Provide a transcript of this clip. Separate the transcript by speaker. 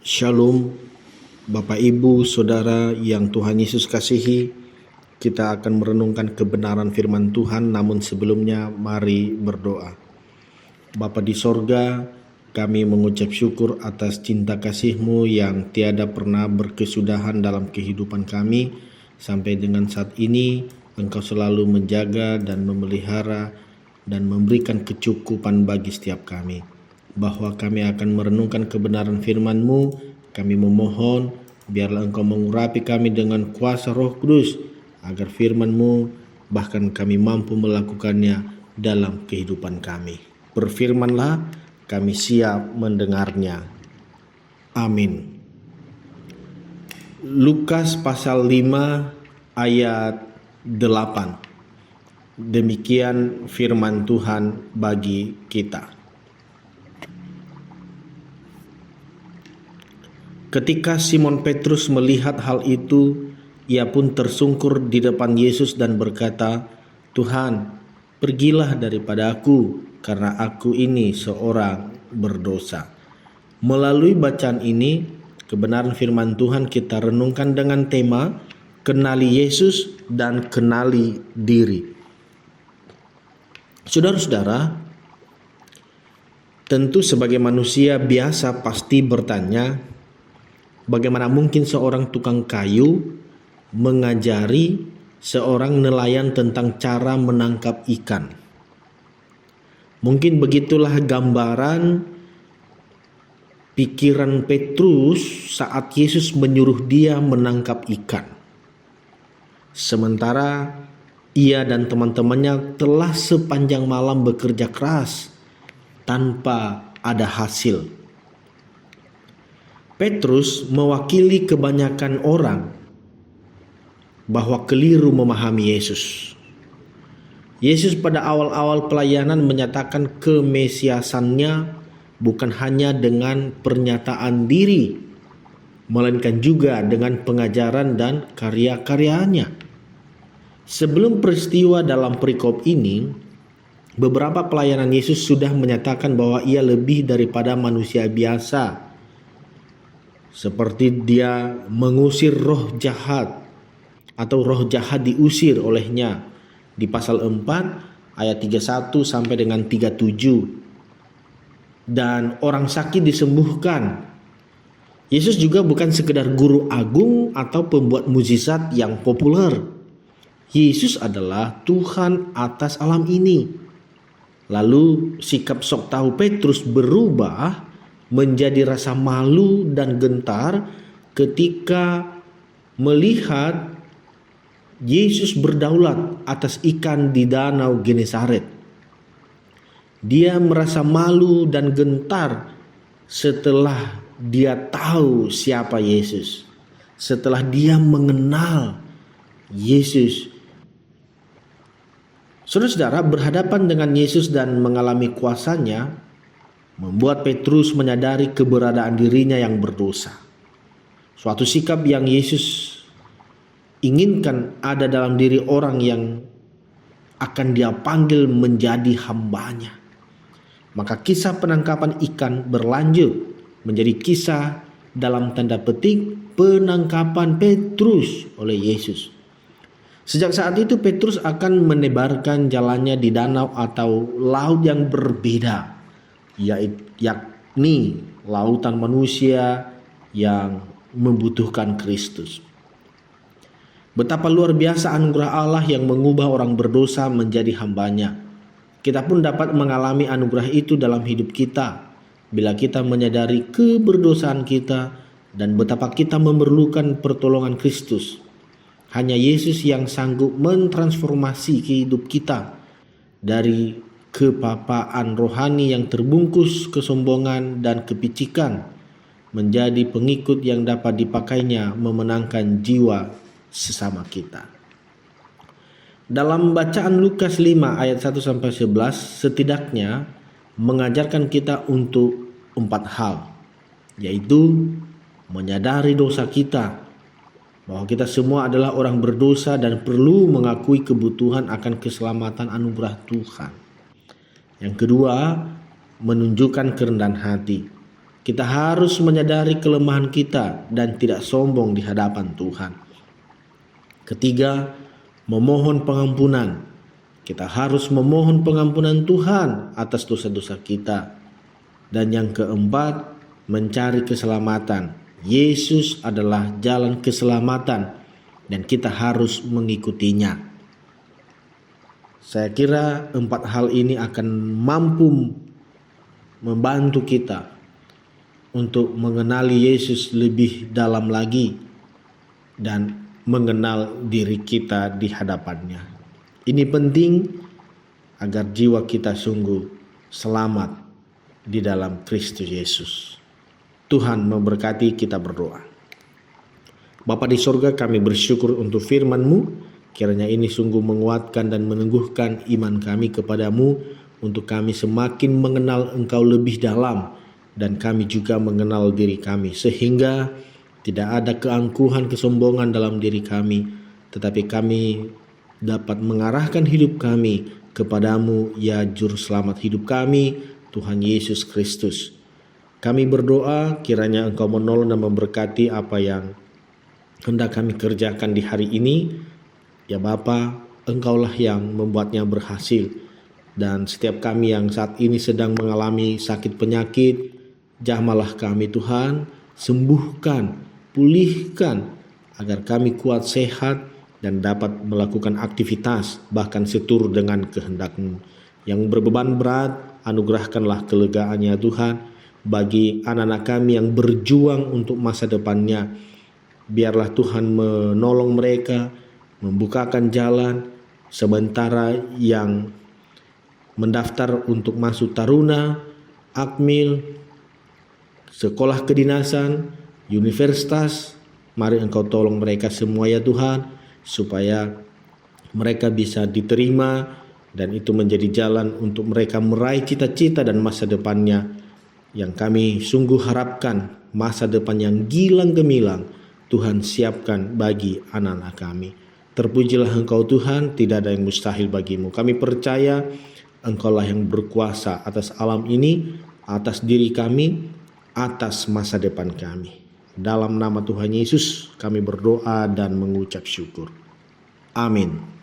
Speaker 1: Shalom, Bapak Ibu, Saudara yang Tuhan Yesus kasihi. Kita akan merenungkan kebenaran firman Tuhan, namun sebelumnya mari berdoa. Bapa di sorga, kami mengucap syukur atas cinta kasih-Mu yang tiada pernah berkesudahan dalam kehidupan kami. Sampai dengan saat ini, Engkau selalu menjaga dan memelihara dan memberikan kecukupan bagi setiap kami. Bahwa kami akan merenungkan kebenaran firman-Mu, kami memohon biarlah Engkau mengurapi kami dengan kuasa Roh Kudus, agar firman-Mu bahkan kami mampu melakukannya dalam kehidupan kami. Berfirmanlah, kami siap mendengarnya. Amin. Lukas pasal 5 ayat 8. Demikian firman Tuhan bagi kita. Ketika Simon Petrus melihat hal itu, ia pun tersungkur di depan Yesus dan berkata, "Tuhan, pergilah daripada aku, karena aku ini seorang berdosa." Melalui bacaan ini, kebenaran firman Tuhan kita renungkan dengan tema kenali Yesus dan kenali diri. Saudara-saudara, tentu sebagai manusia biasa pasti bertanya, bagaimana mungkin seorang tukang kayu mengajari seorang nelayan tentang cara menangkap ikan? Mungkin begitulah gambaran pikiran Petrus saat Yesus menyuruh dia menangkap ikan. Sementara ia dan teman-temannya telah sepanjang malam bekerja keras tanpa ada hasil. Petrus mewakili kebanyakan orang bahwa keliru memahami Yesus. Yesus pada awal-awal pelayanan menyatakan kemesiasannya bukan hanya dengan pernyataan diri, melainkan juga dengan pengajaran dan karya-karyanya. Sebelum peristiwa dalam perikop ini, beberapa pelayanan Yesus sudah menyatakan bahwa ia lebih daripada manusia biasa. Seperti dia mengusir roh jahat atau roh jahat diusir olehnya di pasal 4 ayat 31 sampai dengan 37. Dan orang sakit disembuhkan. Yesus juga bukan sekedar guru agung atau pembuat mukjizat yang populer. Yesus adalah Tuhan atas alam ini. Lalu sikap sok tahu Petrus berubah menjadi rasa malu dan gentar ketika melihat Yesus berdaulat atas ikan di danau Genesaret. Dia merasa malu dan gentar setelah dia tahu siapa Yesus, setelah dia mengenal Yesus. Saudara-saudara, berhadapan dengan Yesus dan mengalami kuasanya membuat Petrus menyadari keberadaan dirinya yang berdosa. Suatu sikap yang Yesus inginkan ada dalam diri orang yang akan dia panggil menjadi hambanya. Maka kisah penangkapan ikan berlanjut menjadi kisah dalam tanda petik penangkapan Petrus oleh Yesus. Sejak saat itu Petrus akan menebarkan jalannya di danau atau laut yang berbeda, yakni lautan manusia yang membutuhkan Kristus. Betapa luar biasa anugerah Allah yang mengubah orang berdosa menjadi hambanya. Kita pun dapat mengalami anugerah itu dalam hidup kita bila kita menyadari keberdosaan kita dan betapa kita memerlukan pertolongan Kristus. Hanya Yesus yang sanggup mentransformasi hidup kita dari kepapaan rohani yang terbungkus kesombongan dan kepicikan menjadi pengikut yang dapat dipakainya memenangkan jiwa sesama kita. Dalam bacaan Lukas 5 ayat 1 sampai 11 setidaknya mengajarkan kita untuk 4 hal, yaitu menyadari dosa kita, bahwa kita semua adalah orang berdosa dan perlu mengakui kebutuhan akan keselamatan anugerah Tuhan. Yang kedua, menunjukkan kerendahan hati. Kita harus menyadari kelemahan kita dan tidak sombong di hadapan Tuhan. Ketiga, memohon pengampunan. Kita harus memohon pengampunan Tuhan atas dosa-dosa kita. Dan yang keempat, mencari keselamatan. Yesus adalah jalan keselamatan dan kita harus mengikutinya. Saya kira 4 hal ini akan mampu membantu kita untuk mengenali Yesus lebih dalam lagi dan mengenal diri kita di hadapannya. Ini penting agar jiwa kita sungguh selamat di dalam Kristus Yesus. Tuhan memberkati, kita berdoa. Bapa di sorga, kami bersyukur untuk firman-Mu. Kiranya ini sungguh menguatkan dan meneguhkan iman kami kepadamu untuk kami semakin mengenal Engkau lebih dalam dan kami juga mengenal diri kami, sehingga tidak ada keangkuhan, kesombongan dalam diri kami, tetapi kami dapat mengarahkan hidup kami kepadamu, ya Juru Selamat hidup kami, Tuhan Yesus Kristus. Kami berdoa kiranya Engkau menolong dan memberkati apa yang hendak kami kerjakan di hari ini. Ya Bapa, Engkaulah yang membuatnya berhasil. Dan setiap kami yang saat ini sedang mengalami sakit penyakit, jamahlah kami Tuhan, sembuhkan, pulihkan, agar kami kuat sehat dan dapat melakukan aktivitas bahkan seturut dengan kehendak-Mu. Yang berbeban berat, anugerahkanlah kelegaannya Tuhan bagi anak-anak kami yang berjuang untuk masa depannya. Biarlah Tuhan menolong mereka, membukakan jalan, sementara yang mendaftar untuk masuk taruna, akmil, sekolah kedinasan, universitas, mari Engkau tolong mereka semua ya Tuhan, supaya mereka bisa diterima dan itu menjadi jalan untuk mereka meraih cita-cita dan masa depannya yang kami sungguh harapkan, masa depan yang gilang gemilang Tuhan siapkan bagi anak-anak kami. Terpujilah Engkau Tuhan, tidak ada yang mustahil bagimu. Kami percaya Engkaulah yang berkuasa atas alam ini, atas diri kami, atas masa depan kami. Dalam nama Tuhan Yesus kami berdoa dan mengucap syukur. Amin.